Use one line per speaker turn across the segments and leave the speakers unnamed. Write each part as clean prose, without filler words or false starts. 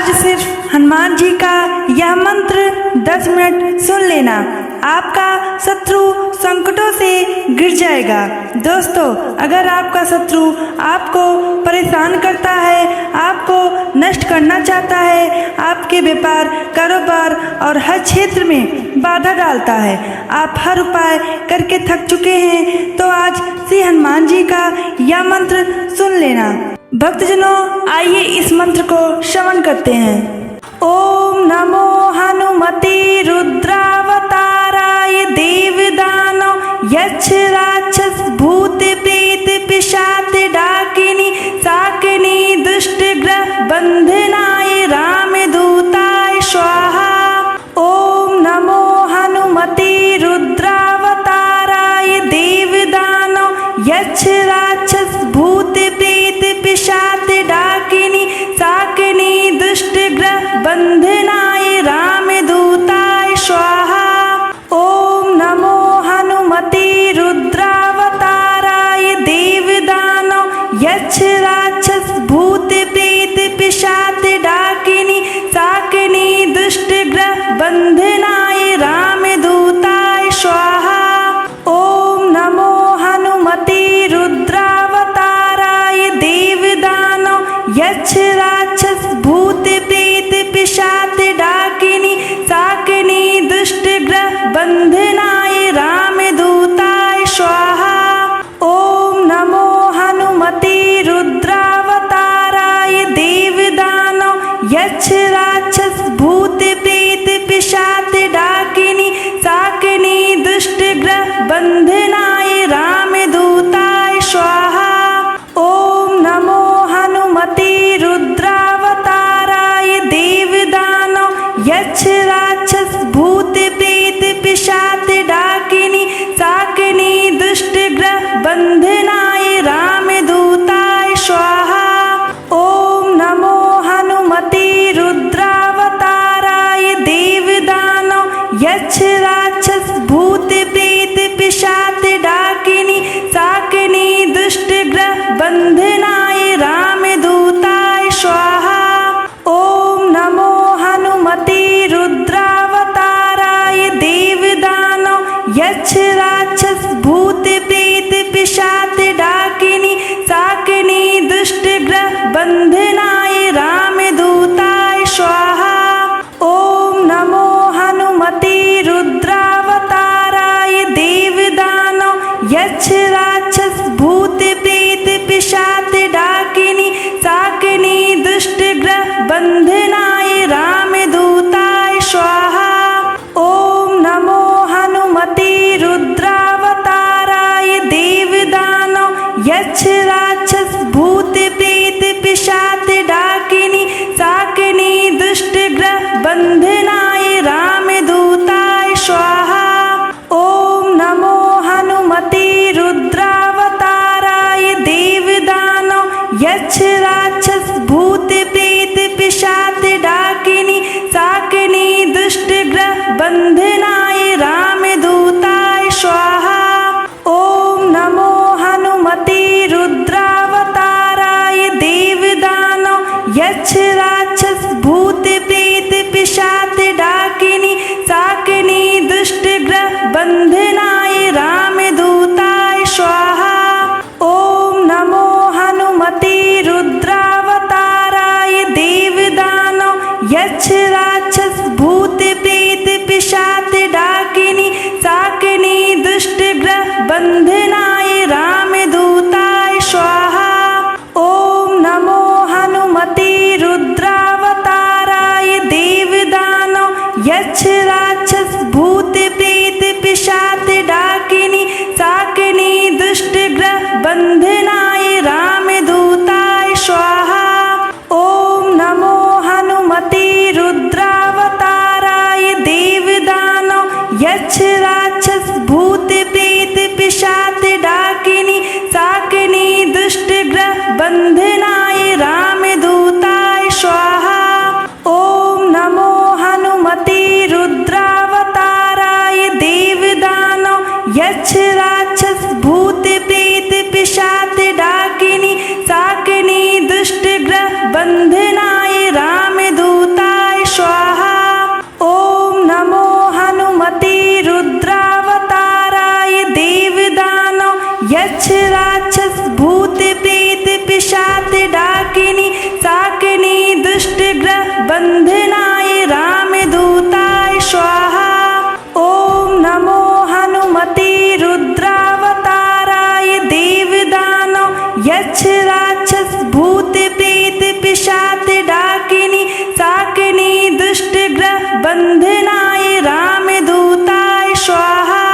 आज सिर्फ हनुमान जी का यह मंत्र 10 मिनट सुन लेना, आपका शत्रु संकटों से गिर जाएगा। दोस्तों, अगर आपका शत्रु आपको परेशान करता है, आपको नष्ट करना चाहता है, आपके व्यापार, कारोबार और हर क्षेत्र में बाधा डालता है, आप हर उपाय करके थक चुके हैं, तो आज श्री हनुमान जी का यह मंत्र सुन लेना। भक्तजनों, आइए इस मंत्र को श्रवण करते हैं। ओम नमो हनुमते रुद्रावताराय देवदानो यक्ष राक्षस भूत प्रेत पिशाच डाकिनी शाकिनी दुष्ट ग्रह बंधनाय रामदूताय स्वाहा। ओम नमो हनुमते रुद्रावताराय देवदानो यक्ष राक्षस भूत प्रेत पिशाच डाकिनी शाकिनी दुष्ट ग्रह बंधनाय रामदूताय स्वाहा। ओम नमो हनुमते रुद्रावताराय देवदानो यक्ष राक्षस भूत प्रेत पिशाच डाकिनी शाकिनी दुष्ट ग्रह बंधनाय रामदूताय स्वाहा। ओम नमो हनुमते रुद्रावताराय देवदानो यक्ष राक्षस भूत प्रेत पिशाच डाकिनी शाकिनी दुष्ट ग्रह बंधनाय रामदूताय स्वाहा। ओम नमो हनुमते रुद्रावताराय देवदानो यक्ष राक्षस भूत प्रेत पिशाच डाकिनी शाकिनी दुष्ट ग्रह बंधनाय रामदूताय स्वाहा। ओम नमो हनुमते रुद्रावताराय देवदानो यक्ष राक्षस भूत प्रेत पिशाच डाकिनी शाकिनी दुष्ट ग्रह बंधनाय रामदूताय स्वाहा। ओम नमो हनुमते रुद्रावताराय देवदानो यक्ष राक्षस भूत प्रेत पिशाच डाकिनी शाकिनी दुष्ट ग्रह बंधनाय रामदूताय स्वाहा। ओम नमो हनुमते रुद्रावताराय देवदानो यक्ष राक्षस भूत प्रेत पिशाच डाकिनी शाकिनी दुष्ट ग्रह बंधनाय रामदूताय स्वाहा। ओम नमो हनुमते रुद्रावताराय देवदानो यक्ष राक्षस भूत प्रेत पिशाच डाकिनी शाकिनी दुष्ट ग्रह बंधनाय रामदूताय स्वाहा। ओम नमो हनुमते रुद्रावताराय देवदानो यक्ष राक्षस भूत प्रेत पिशाच डाकिनी शाकिनी दुष्ट ग्रह बंधनाय रामदूताय स्वाहा। ओम नमो हनुमते रुद्रावताराय देवदानो यक्ष राक्षस भूत प्रेत पिशाच डाकिनी शाकिनी दुष्ट ग्रह बंधनाय रामदूताय स्वाहा। ओम नमो हनुमते रुद्रावताराय देवदानो यक्ष राक्षस भूत प्रेत पिशाच डाकिनी शाकिनी दुष्ट ग्रह बंधनाय रामदूताय स्वाहा। ओम नमो हनुमते रुद्रावताराय देवदानो यक्ष राक्षस भूत प्रेत पिशाच डाकिनी शाकिनी दुष्ट ग्रह बंधनाय रामदूताय स्वाहा। ओम नमो हनुमते रुद्रावताराय देवदानो यक्ष राक्षस भूत प्रेत पिशाच डाकिनी शाकिनी दुष्ट ग्रह बंधनाय रामदूताय स्वाहा। ओम नमो हनुमते रुद्रावताराय देवदानो यक्ष राक्षस भूत प्रेत पिशाच डाकिनी शाकिनी दुष्ट ग्रह बंधनाय रामदूताय स्वाहा। ओम नमो हनुमते रुद्र बंधनाय रामदूताय स्वाहा।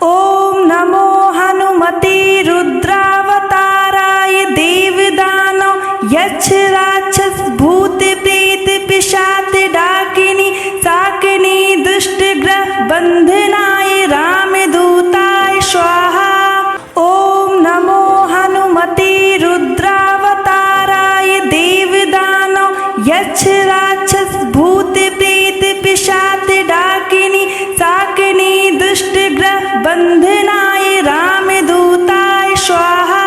ओम नमो हनुमते रुद्रावताराय देवदानव यक्ष राक्षस भूत प्रेत पिशाच डाकिनी शाकिनी दुष्ट ग्रह बंधनाय रामदूताय स्वाहा। ओम नमो हनुमते रुद्रावताराय देवदानव यक्ष राक्षस भूत प्रेत पिशाच डाकिनी शाकिनी दुष्ट ग्रह बंधनाय रामदूताय स्वाहा।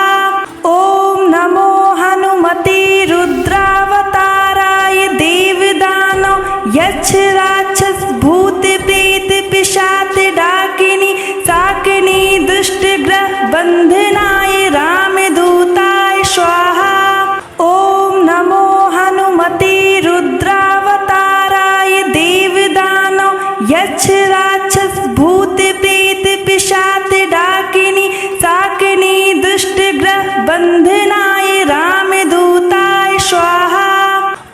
ओम नमो हनुमते रुद्रावताराय देवदानव यक्ष राक्षस भूत प्रेत पिशाच डाकिनी शाकिनी दुष्ट ग्रह बंधनाय रामदूताय स्वाहा। ओम नमो हनुमते रुद्रावताराय देवदानव यक्ष राक्षस भूत प्रेत पिशाच डाकिनी शाकिनी दुष्ट ग्रह बंधनाय रामदूताय स्वाहा।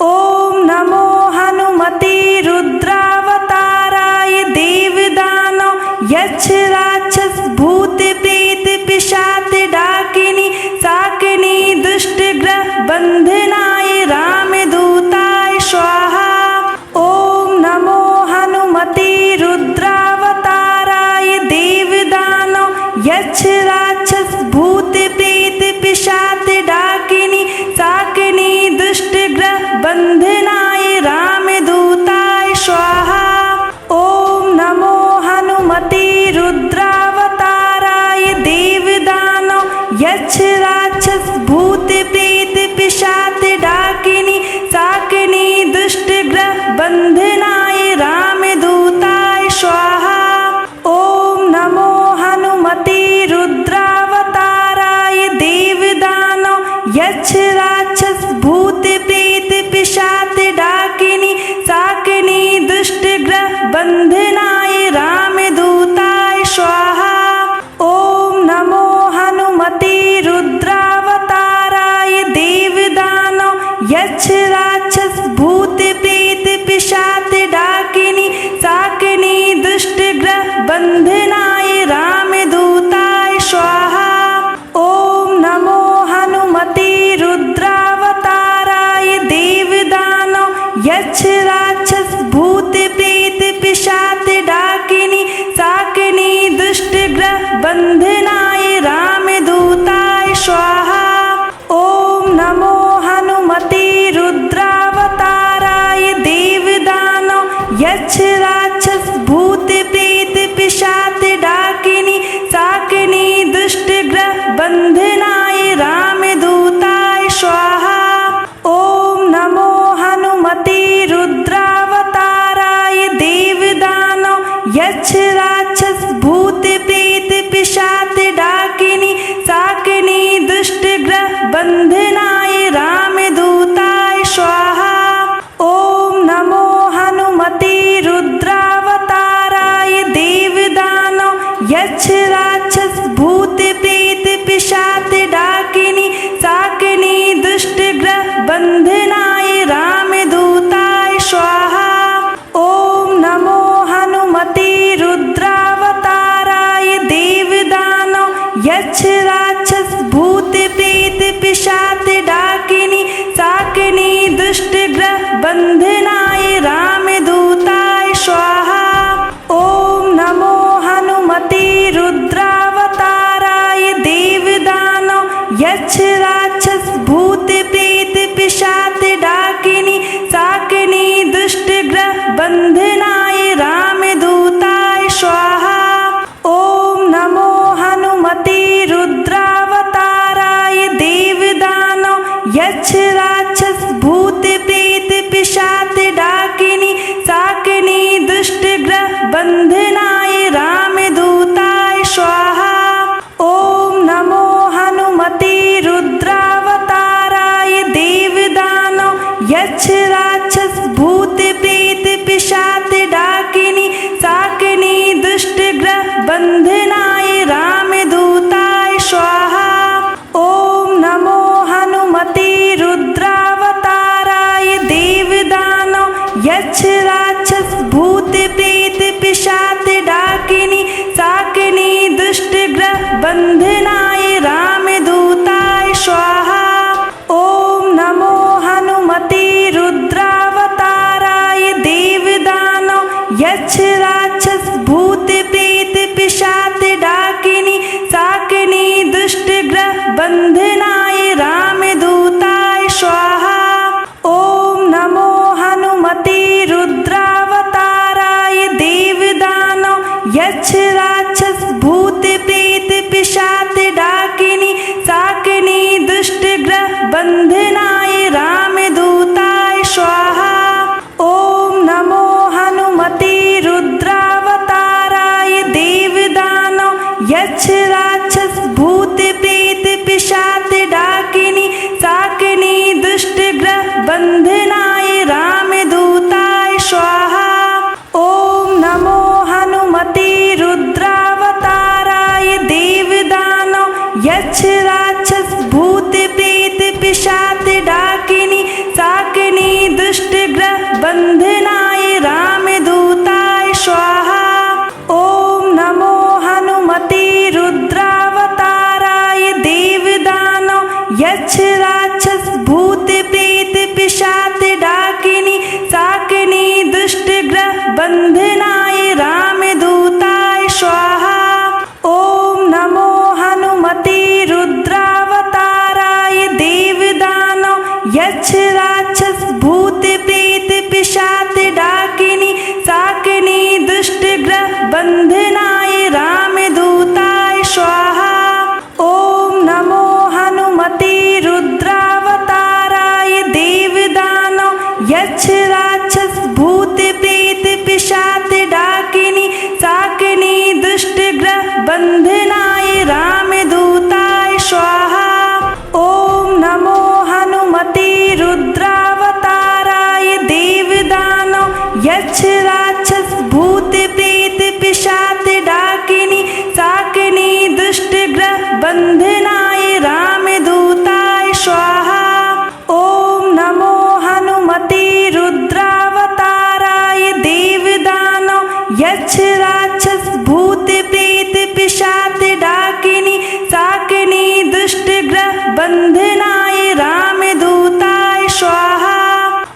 ओम नमो हनुमते रुद्रावताराय देवदानव यक्ष राक्षस भूत प्रेत पिशाच डाकिनी शाकिनी दुष्ट ग्रह बंधनाय रामदूताय स्वाहा। ओम नमो हनुमते रुद्रावताराय देवदानव यक्ष राक्षस भूत प्रेत पिशाच डाकिनी शाकिनी दुष्ट ग्रह बंधनाय रामदूताय स्वाहा। ओम नमो हनुमते रुद्रावताराय देवदानव यक्ष राक्षस भूत प्रेत पिशाच डाकिनी शाकिनी दुष्ट ग्रह बंधनाय रामदूताय स्वाहा। ओम नमो हनुमते रुद्रावताराय देवदानव यक्ष राक्षस भूत प्रेत पिशाच डाकिनी शाकिनी दुष्ट ग्रह बंधनाय रामदूताय स्वाहा। ओम नमो हनुमते रुद्रावताराय देवदानव यक्ष राक्षस भूत प्रेत पिशाच डाकिनी शाकिनी दुष्ट ग्रह बंधनाय रामदूताय स्वाहा। ओम नमो हनुमते रुद्रावताराय देवदानव यक्ष राक्षस भूत प्रेत पिशाच डाकिनी शाकिनी दुष्ट ग्रह बंधनाय रामदूताय स्वाहा। ओम नमो हनुमते रुद्रावताराय देवदानव यक्ष राक्षस भूत प्रेत पिशाच डाकिनी शाकिनी दुष्ट ग्रह बंधनाय रामदूताय स्वाहा। ओम नमो हनुमते रुद्रावताराय देवदानव यक्ष राक्षस भूत प्रेत पिशाच डाकिनी शाकिनी दुष्ट ग्रह बंधनाय रामदूताय स्वाहा। ओम नमो हनुमते रुद्रावताराय देवदानव यक्ष राक्षस भूत प्रेत पिशाच डाकिनी शाकिनी दुष्ट ग्रह बंधनाय रामदूताय स्वाहा। ओम नमो हनुमते रुद्रावताराय देवदानव यक्ष राक्षस भूत प्रेत पिशाच डाकिनी शाकिनी दुष्ट ग्रह बंधनाय रामदूताय स्वाहा। ओम नमो हनुमते रुद्रावताराय देवदानव यक्ष राक्षस भूत प्रेत पिशाच डाकिनी शाकिनी दुष्ट ग्रह बंधनाय रामदूताय स्वाहा। ओम नमो हनुमते रुद्रावताराय देवदानव यक्ष राक्षस भूत प्रेत पिशाच डाकिनी शाकिनी दुष्ट ग्रह बंधनाय रामदूताय स्वाहा। ओम नमो हनुमते रुद्रावताराय देवदानव यक्ष राक्षस भूत प्रेत पिशाच डाकिनी शाकिनी दुष्ट ग्रह बंधनाय रामदूताय स्वाहा। ओम नमो हनुमते रुद्रावताराय देवदानव यक्ष राक्षस भूत यक्ष राक्षस भूत प्रेत पिशाच डाकिनी शाकिनी दुष्ट ग्रह बंधनाय रामदूताय स्वाहा। ओम नमो हनुमते रुद्रावताराय देवदानव यक्ष राक्षस भूत प्रेत पिशाच डाकिनी शाकिनी दुष्ट ग्रह बंधनाय रामदूताय स्वाहा। ओम नमो हनुमते रुद्रावताराय देवदानव यक्ष राक्षस भूत प्रेत पिशाच डाकिनी शाकिनी दुष्ट ग्रह बंधनाय रामदूताय स्वाहा। ओम नमो हनुमते रुद्रावताराय देवदानव यक्ष राक्षस भूत प्रेत पिशाच डाकिनी शाकिनी दुष्ट ग्रह बंधनाय रामदूताय स्वाहा। ओम नमो हनुमते रुद्रावताराय देवदानव यक्ष राक्षस भूत प्रेत पिशाच डाकिनी शाकिनी दुष्ट ग्रह बंधनाय रामदूताय स्वाहा। ओम नमो हनुमते रुद्रावताराय देवदानव यक्ष राक्षस भूत प्रेत पिशाच डाकिनी शाकिनी दुष्ट ग्रह बंधनाय रामदूताय स्वाहा। ओम नमो हनुमते रुद्रावताराय देवदानव यक्ष राक्षस भूत प्रेत पिशाच डाकिनी शाकिनी दुष्ट ग्रह बंधनाय रामदूताय स्वाहा। ओम नमो हनुमते रुद्रावताराय देवदानव यक्ष राक्षस भूत प्रेत पिशाच डाकिनी शाकिनी दुष्ट ग्रह बंधनाय रामदूताय स्वाहा।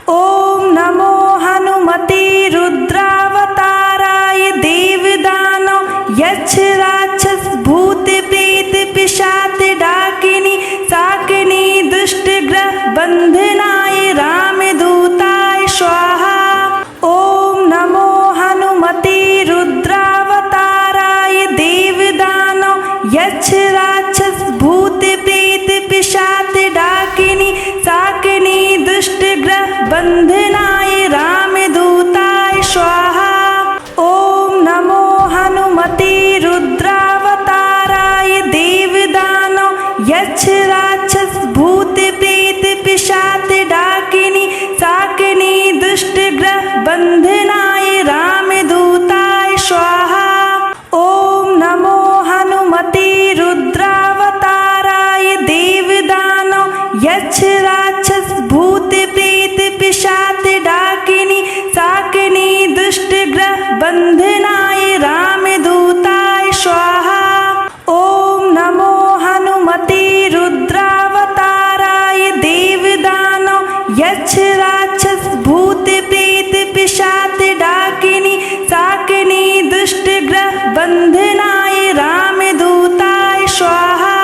ओम नमो हनुमते रुद्रावताराय देवदानव यक्ष राक्षस भूत प्रेत पिशाच डाकिनी शाकिनी दुष्ट ग्रह बंधनाय रामदूताय स्वाहा। ओम नमो हनुमते रुद्रावताराय देवदानव यक्ष राक्षस भूत प्रेत पिशाच डाकिनी शाकिनी दुष्ट ग्रह बंधनाय रामदूताय स्वाहा। ओम नमो हनुमते रुद्रावताराय देवदानव यक्ष राक्षस भूत प्रेत पिशाच डाकिनी शाकिनी दुष्ट ग्रह बंधनाय रामदूताय स्वाहा। ओम नमो हनुमते रुद्रावताराय देवदानव यक्ष राक्षस भूत प्रेत पिशाच डाकिनी शाकिनी दुष्ट ग्रह बंधनाय रामदूताय स्वाहा। ओम नमो हनुमते रुद्रावताराय देवदानव यक्ष राक्षस भूत प्रेत पिशाच डाकिनी शाकिनी दुष्ट ग्रह बंधनाय रामदूताय स्वाहा।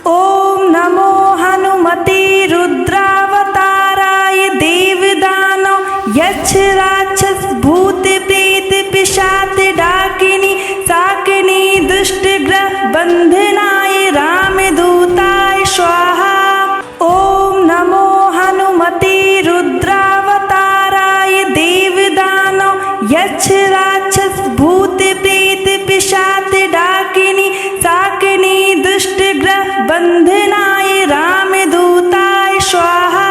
ओम नमो हनुमते रुद्रावताराय देवदानव यक्ष राक्षस भूत प्रेत पिशाच डाकिनी शाकिनी दुष्ट ग्रह बंधनाय रामदूताय स्वाहा। ओम नमो हनुमते रुद्रावताराय देवदानव यक्ष राक्षस भूत प्रेत पिशाच डाकिनी शाकिनी दुष्ट ग्रह बंधनाय रामदूताय स्वाहा।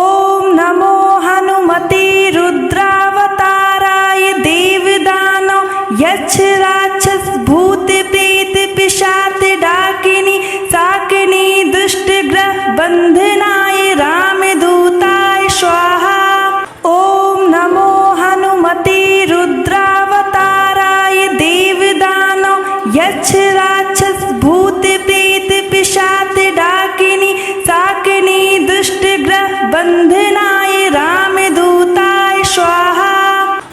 ओम नमो हनुमते रुद्रावताराय देवदानव यक्ष राक्षस भूत प्रेत पिशाच डाकिनी शाकिनी दुष्ट ग्रह बंधनाय रामदूताय स्वाहा। ओम नमो हनुमते रुद्रावताराय देवदानव यक्ष राक्षस भूत प्रेत पिशाच डाकिनी शाकिनी दुष्ट ग्रह बंधनाय रामदूताय स्वाहा।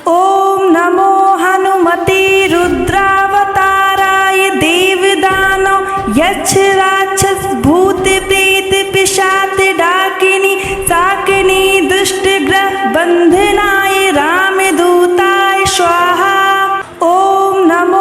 ओम नमो हनुमते रुद्रावताराय देवदानव यक्ष राक्षस भूत प्रेत पिशाच डाकिनी शाकिनी दुष्ट ग्रह बंधनाय रामदूताय स्वाहा। ओम नमो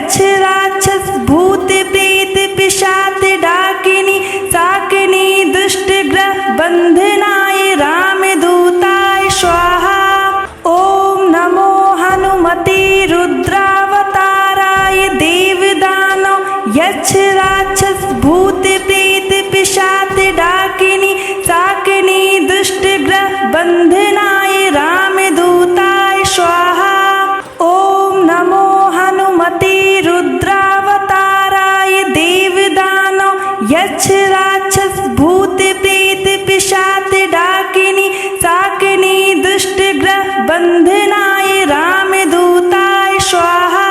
यक्ष राक्षस भूत प्रेत पिशाच डाकिनी शाकिनी दुष्ट ग्रह बंधनाय रामदूताय स्वाहा। ओम नमो हनुमते रुद्रावताराय देवदानव यक्ष राक्षस भूत प्रेत पिशाच डाकिनी शाकिनी दुष्ट ग्रह बंधनाय रामदूताय स्वाहा। ओम नमो हनुमते रुद्रावताराय देवदानव यक्ष राक्षस भूत प्रेत पिशाच डाकिनी शाकिनी दुष्ट ग्रह बंधनाय रामदूताय स्वाहा।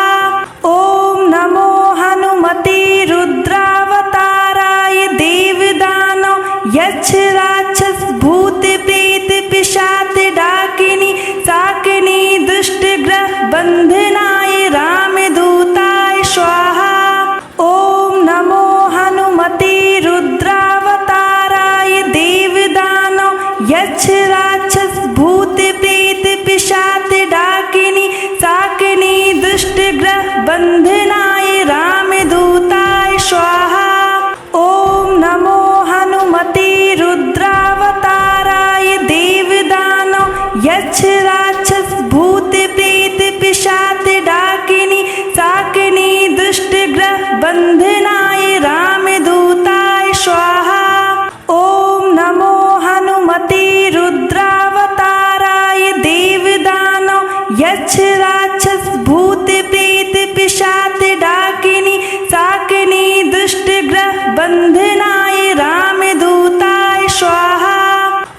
ओम नमो हनुमते रुद्रावताराय देवदानव यक्ष राक्षस भूत प्रेत पिशाच डाकिनी शाकिनी दुष्ट ग्रह बंधनाय रामदूताय स्वाहा। ओम नमो हनुमते रुद्रावताराय देवदानव यक्ष राक्षस भूत प्रेत पिशाच डाकिनी शाकिनी दुष्ट ग्रह बंधनाय रामदूताय स्वाहा। ओम नमो हनुमते रुद्रावताराय देवदानव यक्ष राक्षस भूत प्रेत पिशाच डाकिनी शाकिनी दुष्ट ग्रह बंधनाय रामदूताय स्वाहा। ओम नमो हनुमते रुद्रावताराय देवदानव यक्ष राक्षस भूत प्रेत पिशाच डाकिनी शाकिनी दुष्ट ग्रह बंधनाय रामदूताय स्वाहा।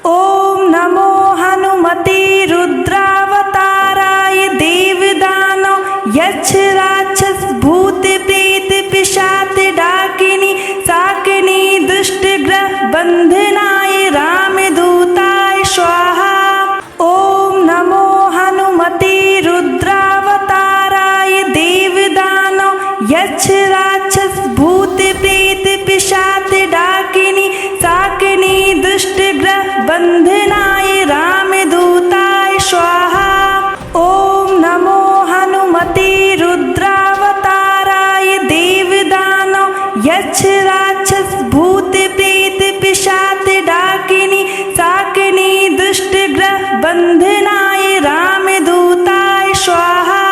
ओम नमो हनुमते रुद्रावताराय देवदानव यक्ष राक्षस भूत प्रेत पिशाच डाकिनी शाकिनी दुष्ट ग्रह बंधनाय रामदूताय स्वाहा। ओम नमो हनुमते रुद्रावताराय देवदानव यक्ष राक्षस भूत प्रेत पिशाच डाकिनी शाकिनी दुष्ट ग्रह बंधनाय रामदूताय स्वाहा। ओम नमो हनुमते रुद्रावताराय देवदानव यक्ष राक्षस भूत प्रेत पिशाच डाकिनी शाकिनी दुष्ट ग्रह बंधनाय रामदूताय स्वाहा।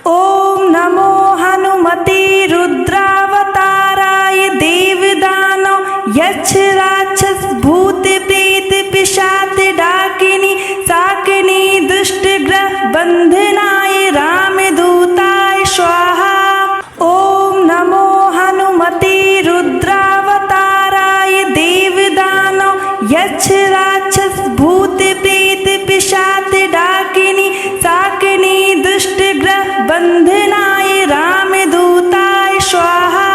ओम नमो हनुमते रुद्रावताराय देवदानव यक्ष राक्षस भूत प्रेत पिशाच डाकिनी शाकिनी दुष्ट ग्रह बंधनाय रामदूताय स्वाहा। ओम नमो हनुमते रुद्रावताराय देवदानव यक्ष राक्षस भूत प्रेत पिशाच डाकिनी शाकिनी दुष्ट ग्रह बंधनाय रामदूताय स्वाहा।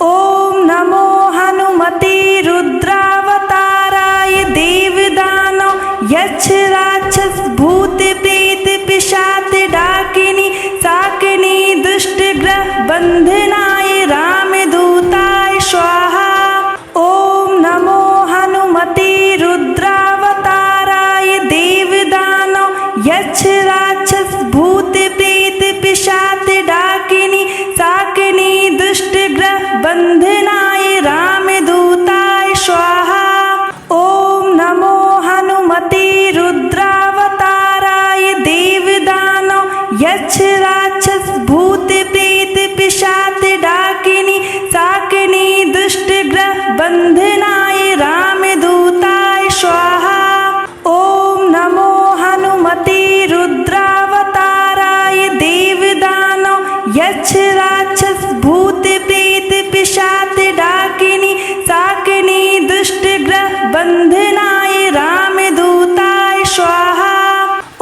ओम नमो हनुमते रुद्रावताराय देवदानव यक्ष राक्षस भूत प्रेत पिशाच डाकिनी शाकिनी दुष्ट ग्रह बंधनाय रामदूताय स्वाहा। ओम नमो हनुमते रुद्रावताराय देवदानव यक्ष राक्षस भूत प्रेत पिशाच डाकिनी शाकिनी दुष्ट ग्रह बंधनाय रामदूताय स्वाहा। ओम नमो हनुमते रुद्रावताराय देवदानव यक्ष राक्षस भूत प्रेत पिशाच डाकिनी शाकिनी दुष्ट ग्रह बंधनाय रामदूताय स्वाहा। ओम नमो हनुमते रुद्रावताराय देवदानव यक्ष राक्षस भूत प्रेत पिशाच डाकिनी शाकिनी दुष्ट ग्रह बंधनाय रामदूताय स्वाहा।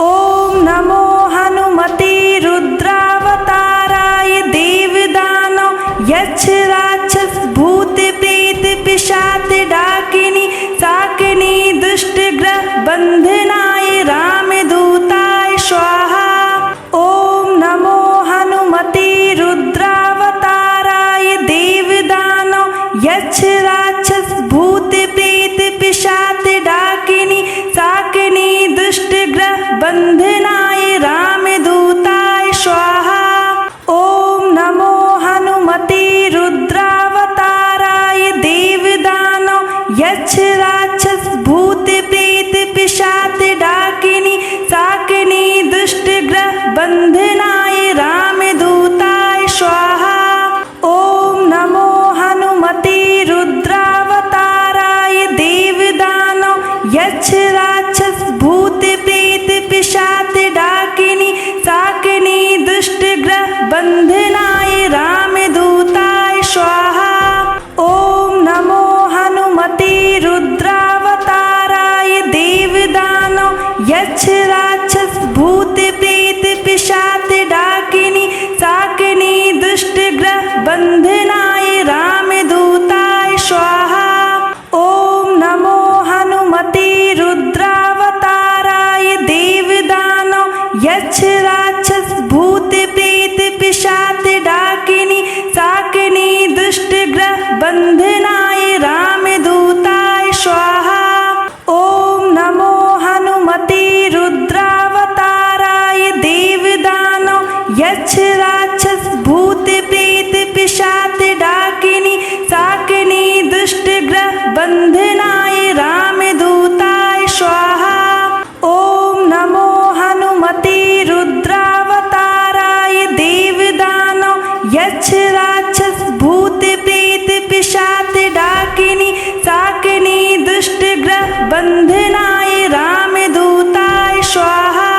ओम नमो हनुमते रुद्रावताराय देवदानव यक्ष राक्षस भूत प्रेत पिशाच डाकिनी शाकिनी दुष्ट ग्रह बंधनाय रामदूताय स्वाहा। ओम नमो हनुमते रुद्रावताराय देवदानव यक्ष राक्षस भूत प्रेत पिशाच डाकिनी शाकिनी दुष्ट ग्रह बंधनाय रामदूताय स्वाहा। ओम नमो बंधनाय रामदूताय स्वाहा। ओम नमो हनुमते रुद्रावताराय देवदानव यक्ष राक्षस भूत प्रेत पिशाच डाकिनी शाकिनी दुष्ट ग्रह बंधनाय रामदूताय स्वाहा। ओम नमो हनुमते रुद्रावताराय देवदानव यक्ष राक्षस भूत प्रेत पिशाच डाकिनी शाकिनी दुष्ट ग्रह बंधनाय रामदूताय स्वाहा।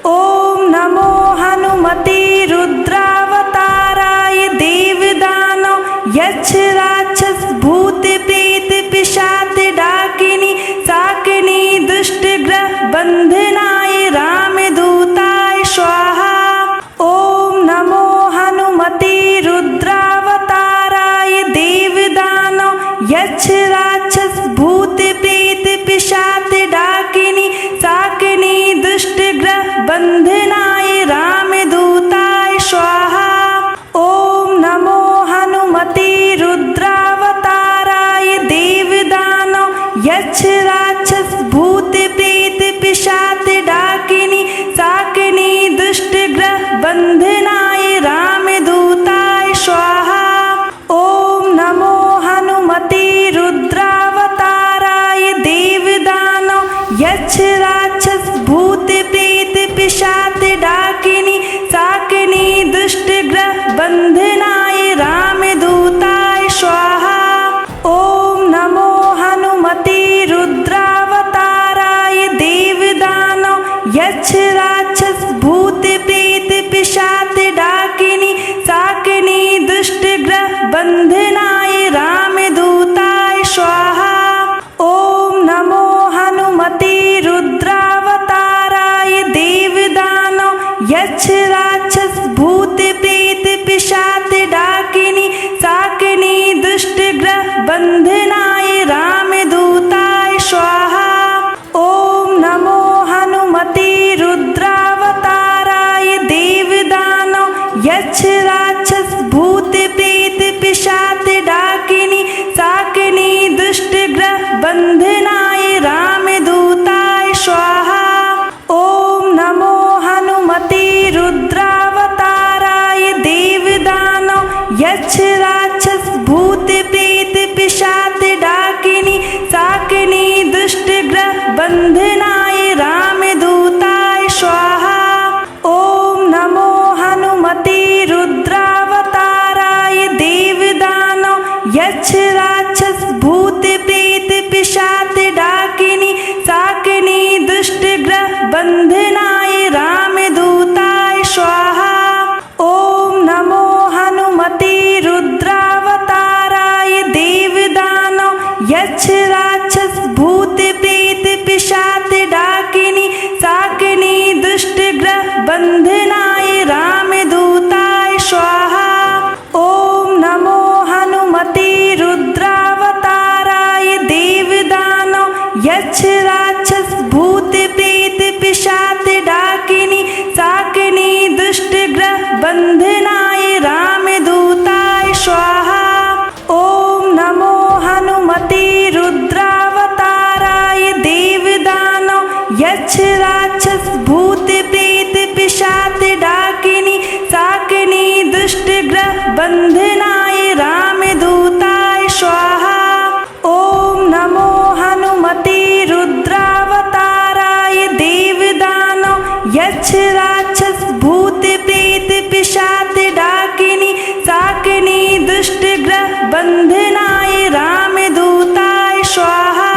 ओम नमो हनुमते रुद्रावताराय देवदानव यक्ष राक्षस भूत प्रेत पिशाच डाकिनी शाकिनी दुष्ट ग्रह बंधनाय रामदूताय स्वाहा। ओम नमो हनुमते रुद्रावताराय देवदानव यक्ष राक्षस भूत प्रेत पिशाच डाकिनी शाकिनी दुष्ट ग्रह बंधनाय रामदूताय स्वाहा। ओम नमो हनुमते रुद्रावताराय देवदानव यक्ष राक्षस भूत प्रेत पिशाच डाकिनी शाकिनी दुष्ट ग्रह बंधनाय रामदूताय स्वाहा। ओम नमो हनुमते रुद्रावताराय देवदानव यक्ष राक्षस भूत प्रेत पिशाच डाकिनी शाकिनी दुष्ट ग्रह बंधनाय रामदूताय स्वाहा। ओम नमो हनुमते रुद्रावताराय देवदानव यक्ष राक्षस भूत प्रेत पिशाच डाकिनी शाकिनी दुष्ट ग्रह बंधनाय रामदूताय स्वाहा। ओम नमो हनुमते रुद्रावताराय देवदानव यक्ष राक्षस भूत प्रेत पिशाच डाकिनी शाकिनी दुष्ट ग्रह बंधनाय रामदूताय स्वाहा। ओम नमो हनुमते रुद्रावताराय देवदानव यक्ष राक्षस भूत प्रेत पिशाच डाकिनी शाकिनी दुष्ट ग्रह बंधनाय रामदूताय स्वाहा। ओम नमो हनुमते रुद्रावताराय देवदानव यक्ष राक्षस भूत प्रेत पिशाच डाकिनी शाकिनी दुष्ट ग्रह बंधनाय रामदूताय स्वाहा। ओम नमो हनुमते रुद्रावताराय देवदानव यक्ष राक्षस भूत प्रेत पिशाच डाकिनी शाकिनी दुष्ट ग्रह बंधनाय रामदूताय स्वाहा। ओम नमो हनुमते रुद्रावताराय देवदानव यक्ष राक्षस भूत प्रेत पिशाच डाकिनी शाकिनी दुष्ट ग्रह बंधनाय रामदूताय स्वाहा। ओम नमो हनुमते रुद्रावताराय देवदानव यक्ष राक्षस भूत प्रेत पिशाच डाकिनी शाकिनी दुष्ट ग्रह बंधनाय रामदूताय स्वाहा। ओम नमो हनुमते रुद्रावताराय देवदानव यक्ष राक्षस भूत प्रेत पिशाच डाकिनी शाकिनी दुष्ट ग्रह बंधनाय रामदूताय स्वाहा। ओम नमो हनुमते रुद्रावताराय देवदानव यक्ष राक्षस भूत प्रेत पिशाच डाकिनी शाकिनी दुष्ट ग्रह बंधनाय रामदूताय स्वाहा।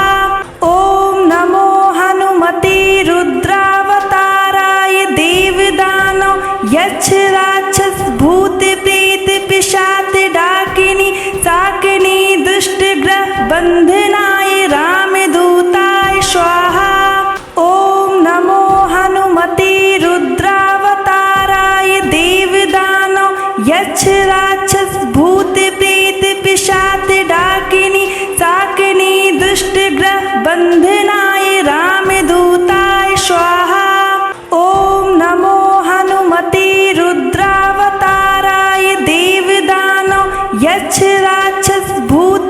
ओम नमो हनुमते रुद्रावताराय देवदानव यक्ष राक्षस भूत प्रेत पिशाच डाकिनी शाकिनी दुष्ट ग्रह बंधनाय रामदूताय स्वाहा। ओम नमो हनुमते रुद्रावताराय देवदानव यक्ष राक्षस भूत प्रेत पिशाच डाकिनी शाकिनी दुष्ट ग्रह बंधनाय रामदूताय स्वाहा। ओम नमो हनुमते रुद्रावताराय देवदानव यक्ष राक्षस भूत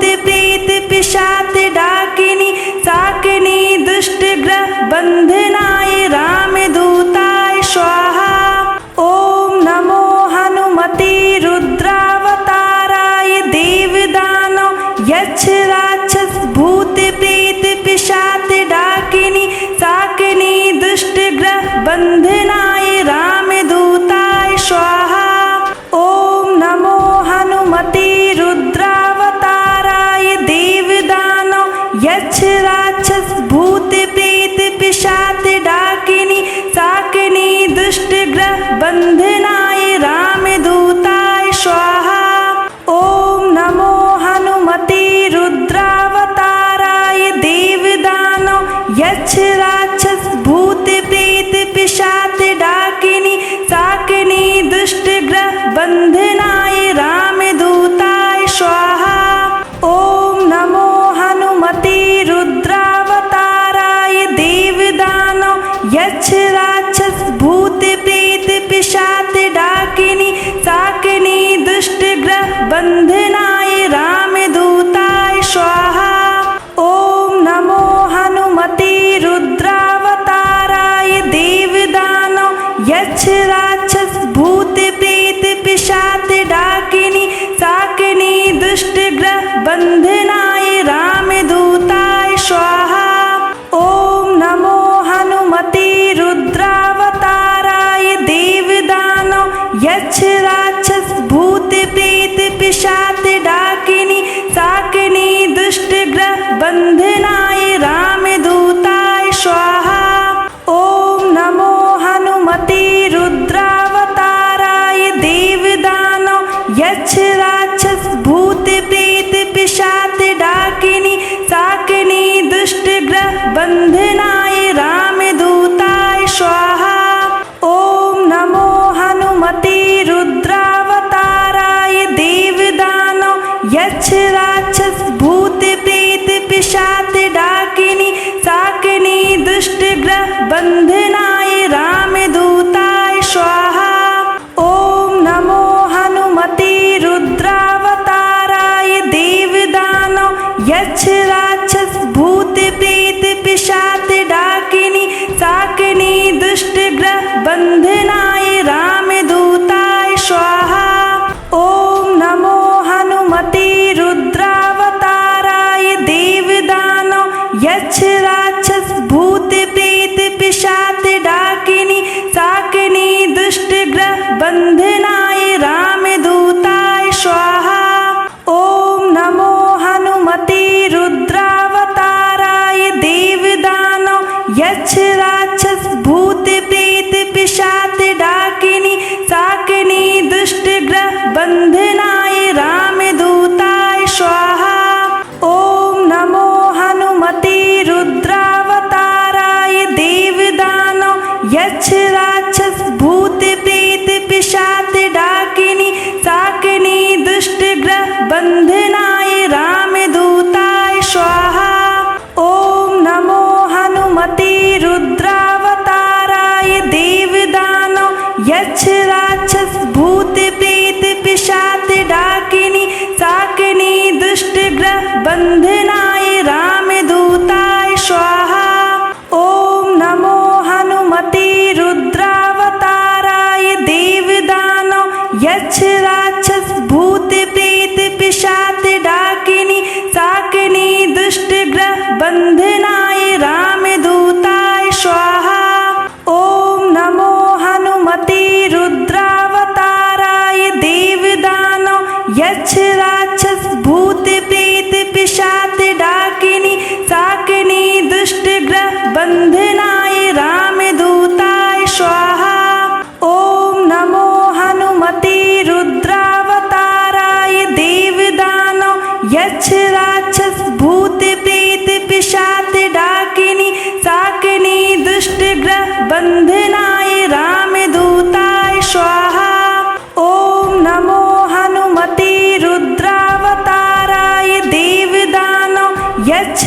बन्धनाय रामदूताय स्वाहा। ॐ नमो हनुमते रुद्रावताराय देवदानव यक्ष राक्षस भूत प्रेत पिशाच डाकिनी शाकिनी दुष्ट ग्रह बन्धनाय रामदूताय स्वाहा। ॐ नमो हनुमते रुद्रावताराय देवदानव यक्ष राक्षस भूत प्रेत पिशाच डाकिनी शाकिनी दुष्ट ग्रह बन्धनाय रामदूताय स्वाहा। ॐ नमो हनुमते रुद्रावताराय देवदानव यक्ष राक्षस भूत प्रेत पिशाच डाकिनी शाकिनी दुष्ट ग्रह बन्धनाय रामदूताय स्वाहा। ॐ नमो हनुमते रुद्रावताराय देवदानव यक्ष राक्षस भूत प्रेत पिशाच डाकिनी शाकिनी दुष्ट ग्रह बन्धनाय रामदूताय स्वाहा। ॐ नमो हनुमते रुद्रावताराय देवदानव यक्ष राक्षस भूत प्रेत पिशाच डाकिनी शाकिनी दुष्ट ग्रह बन्धनाय रामदूताय स्वाहा। ॐ नमो हनुमते रुद्रावताराय देवदानव यक्ष राक्षस भूत प्रेत पिशाच डाकिनी शाकिनी दुष्ट ग्रह बन्धनाय रामदूताय स्वाहा। ॐ नमो हनुमते रुद्रावताराय देवदानव यक्ष राक्षस भूत प्रेत पिशाच डाकिनी शाकिनी दुष्ट ग्रह बन्धनाय रामदूताय स्वाहा। ॐ नमो हनुमते रुद्रावताराय देवदानव यक्ष राक्षस भूत प्रेत पिशाच डाकिनी शाकिनी दुष्ट ग्रह बन्धनाय रामदूताय स्वाहा। ॐ नमो हनुमते रुद्रावताराय देवदानव यक्ष राक्षस भूत प्रेत पिशाच डाकिनी शाकिनी दुष्ट ग्रह बन्धनाय रामदूताय स्वाहा। ॐ नमो हनुमते रुद्रावताराय देवदानव यक्ष राक्षस भूत प्रेत पिशाच डाकिनी शाकिनी दुष्ट ग्रह बन्धनाय रामदूताय स्वाहा। ॐ नमो हनुमते रुद्रावताराय देवदानव यक्ष राक्षस भूत प्रेत पिशाच डाकिनी शाकिनी दुष्ट ग्रह बन्धनाय रामदूताय स्वाहा। ॐ नमो हनुमते रुद्रावताराय देवदानव यक्ष राक्षस भूत प्रेत पिशाच डाकिनी शाकिनी दुष्ट ग्रह बन्धनाय रामदूताय स्वाहा। ॐ नमो हनुमते रुद्रावताराय देवदानव यक्ष